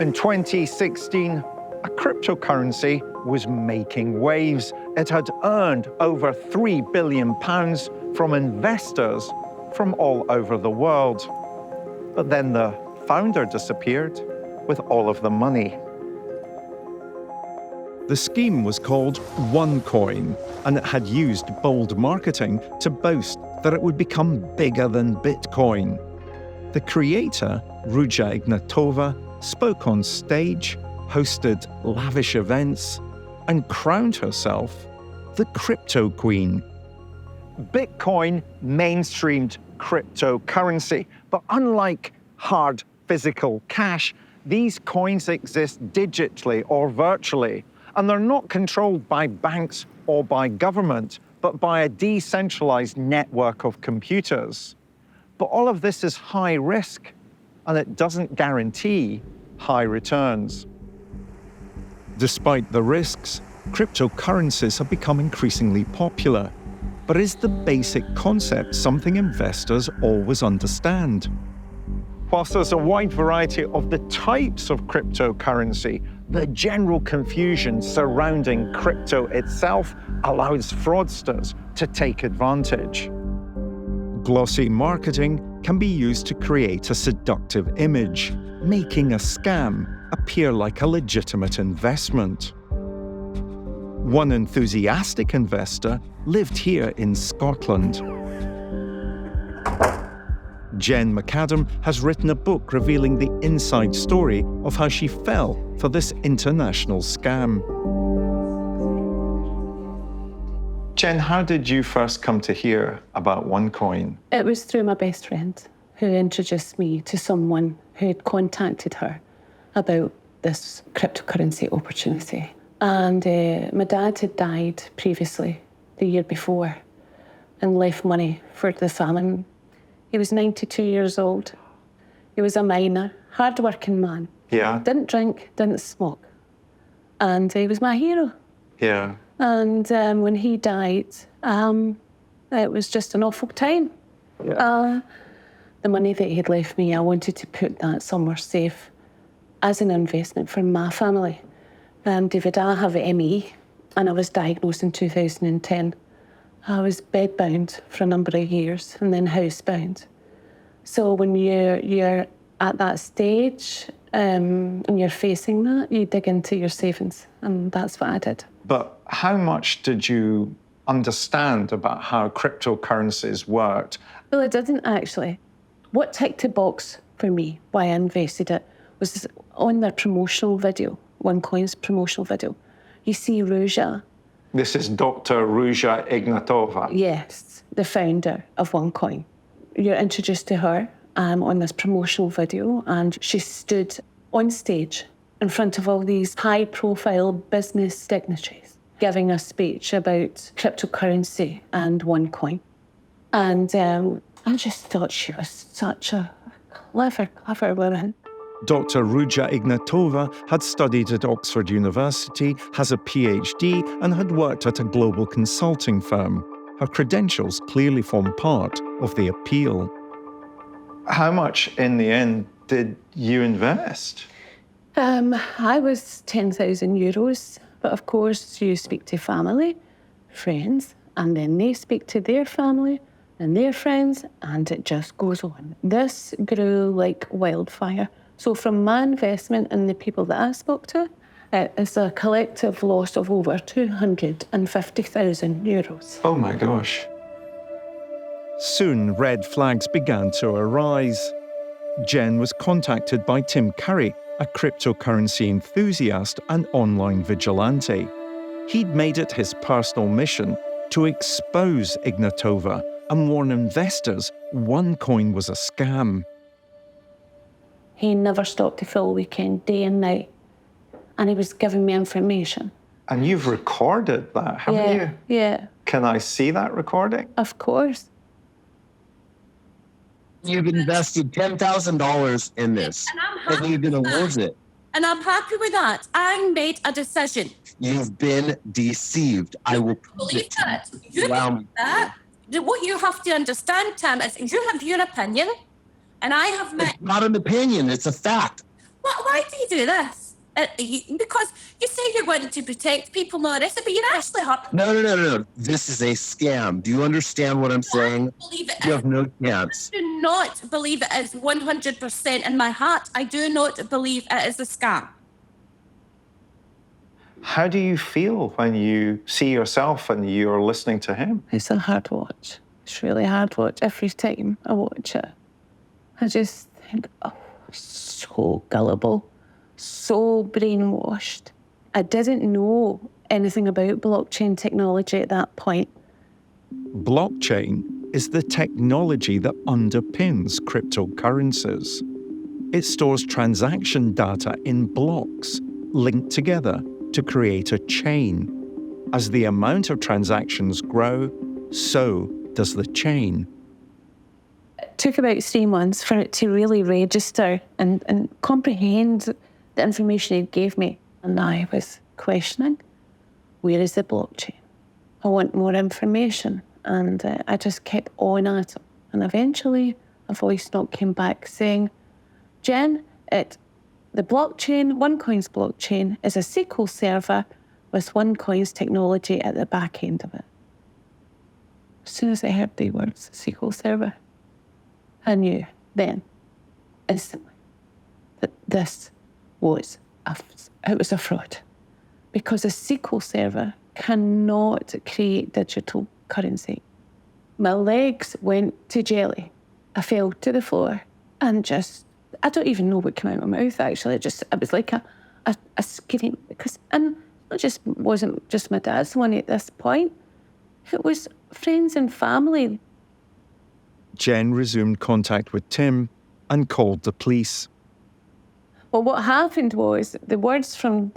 In 2016, a cryptocurrency was making waves. It had earned over £3 billion from investors from all over the world. But then the founder disappeared with all of the money. The scheme was called OneCoin, and it had used bold marketing to boast that it would become bigger than Bitcoin. The creator, Ruja Ignatova, spoke on stage, hosted lavish events, and crowned herself the crypto queen. Bitcoin mainstreamed cryptocurrency, but unlike hard physical cash, these coins exist digitally or virtually, and they're not controlled by banks or by government, but by a decentralized network of computers. But all of this is high risk, and it doesn't guarantee high returns. Despite the risks, cryptocurrencies have become increasingly popular. But is the basic concept something investors always understand? Whilst there's a wide variety of the types of cryptocurrency, the general confusion surrounding crypto itself allows fraudsters to take advantage. Glossy marketing can be used to create a seductive image, making a scam appear like a legitimate investment. One enthusiastic investor lived here in Scotland. Jen McAdam has written a book revealing the inside story of how she fell for this international scam. Jen, how did you first come to hear about OneCoin? It was through my best friend who introduced me to someone who had contacted her about this cryptocurrency opportunity. And my dad had died previously, the year before, and left money for the famine. He was 92 years old. He was a miner, hard-working man. Yeah. Didn't drink, didn't smoke. And he was my hero. Yeah. And when he died, it was just an awful time. Yeah. The money that he'd left me, I wanted to put that somewhere safe as an investment for my family. David, I have ME, and I was diagnosed in 2010. I was bedbound for a number of years and then housebound. So when you're at that stage and you're facing that, you dig into your savings, and that's what I did. But how much did you understand about how cryptocurrencies worked? Well, it didn't actually. What ticked the box for me, why I invested it, was on their promotional video, OneCoin's promotional video. You see Ruja. This is Dr. Ruja Ignatova. Yes, the founder of OneCoin. You're introduced to her on this promotional video, and she stood on stage in front of all these high-profile business dignitaries, giving a speech about cryptocurrency and OneCoin. And I just thought she was such a clever woman. Dr. Ruja Ignatova had studied at Oxford University, has a PhD, and had worked at a global consulting firm. Her credentials clearly form part of the appeal. How much, in the end, did you invest? I was €10,000, but of course you speak to family, friends, and then they speak to their family and their friends, and it just goes on. This grew like wildfire. So from my investment and the people that I spoke to, it is a collective loss of over €250,000. Oh my gosh. Soon, red flags began to arise. Jen was contacted by Tim Curry, a cryptocurrency enthusiast and online vigilante. He'd made it his personal mission to expose Ignatova and warn investors OneCoin was a scam. He never stopped a full weekend, day and night, and he was giving me information. And you've recorded that, haven't you? Yeah. Can I see that recording? Of course. You've invested $10,000 in this, and you're going to lose it. And I'm happy with that. I made a decision. You've been deceived. I will Believe that. You Wow. believe that. What you have to understand, Tim, is you have your opinion, and I have my... It's not an opinion, it's a fact. Well, Why do you do this? Because you say you're wanting to protect people, and all this, but you're actually hurting. No. This is a scam. Do you understand what I'm saying? I believe it You is. have no chance. I do not believe it is 100% in my heart. I do not believe it is a scam. How do you feel when you see yourself and you're listening to him? It's a hard watch. It's really hard watch. Every time I watch it, I just think, oh, so gullible, so brainwashed. I didn't know anything about blockchain technology at that point. Blockchain is the technology that underpins cryptocurrencies. It stores transaction data in blocks linked together to create a chain. As the amount of transactions grow, so does the chain. It took about 3 months for it to really register and comprehend the information it gave me. And I was questioning, where is the blockchain? I want more information. And I just kept on at it. And eventually a voice note came back saying, Jen, the blockchain, OneCoin's blockchain, is a SQL server with OneCoin's technology at the back end of it. As soon as I heard the words SQL server, I knew then, instantly, that this was a fraud. Because a SQL server cannot create digital currency. My legs went to jelly. I fell to the floor and I don't even know what came out of my mouth, actually. It was like a scream. And it wasn't just my dad's money at this point. It was friends and family. Jen resumed contact with Tim and called the police. Well, what happened was, the words from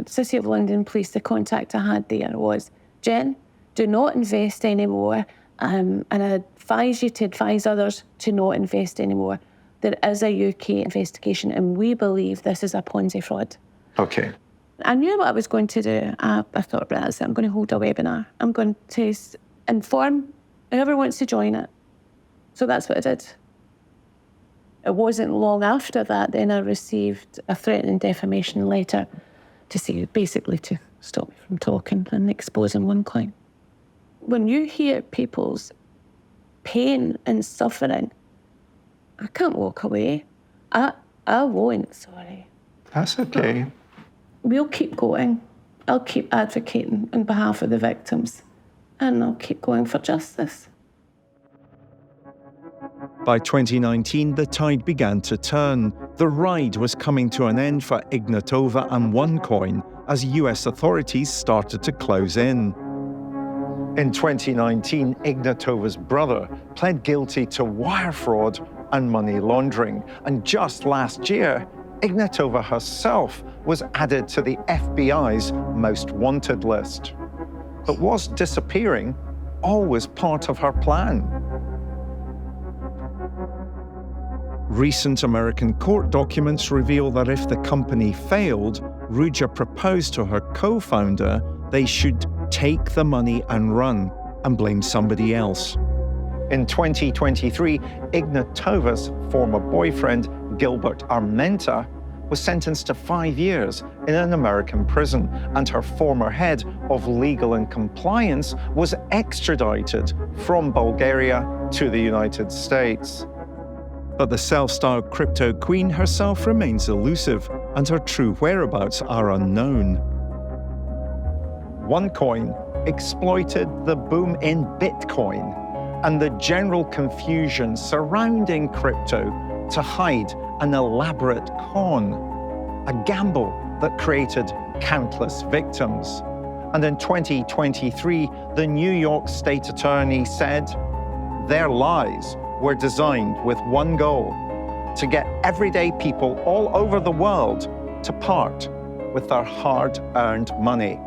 City of London Police, the contact I had there was, Jen, do not invest anymore, and I advise you to advise others to not invest anymore. There is a UK investigation, and we believe this is a Ponzi fraud. Okay. I knew what I was going to do. I thought, right, that's it. I'm going to hold a webinar. I'm going to inform whoever wants to join it. So that's what I did. It wasn't long after that, then I received a threatening defamation letter basically to stop me from talking and exposing OneCoin. When you hear people's pain and suffering, I can't walk away. I won't, sorry. That's okay. We'll keep going. I'll keep advocating on behalf of the victims, and I'll keep going for justice. By 2019, the tide began to turn. The ride was coming to an end for Ignatova and OneCoin as US authorities started to close in. In 2019, Ignatova's brother pled guilty to wire fraud and money laundering. And just last year, Ignatova herself was added to the FBI's most wanted list. But was disappearing always part of her plan? Recent American court documents reveal that if the company failed, Ruja proposed to her co-founder they should take the money and run and blame somebody else. In 2023, Ignatova's former boyfriend, Gilbert Armenta, was sentenced to 5 years in an American prison, and her former head of legal and compliance was extradited from Bulgaria to the United States. But the self-styled crypto queen herself remains elusive, and her true whereabouts are unknown. OneCoin exploited the boom in Bitcoin and the general confusion surrounding crypto to hide an elaborate con, a gamble that created countless victims. And in 2023, the New York State Attorney said their lies were designed with one goal: to get everyday people all over the world to part with their hard-earned money.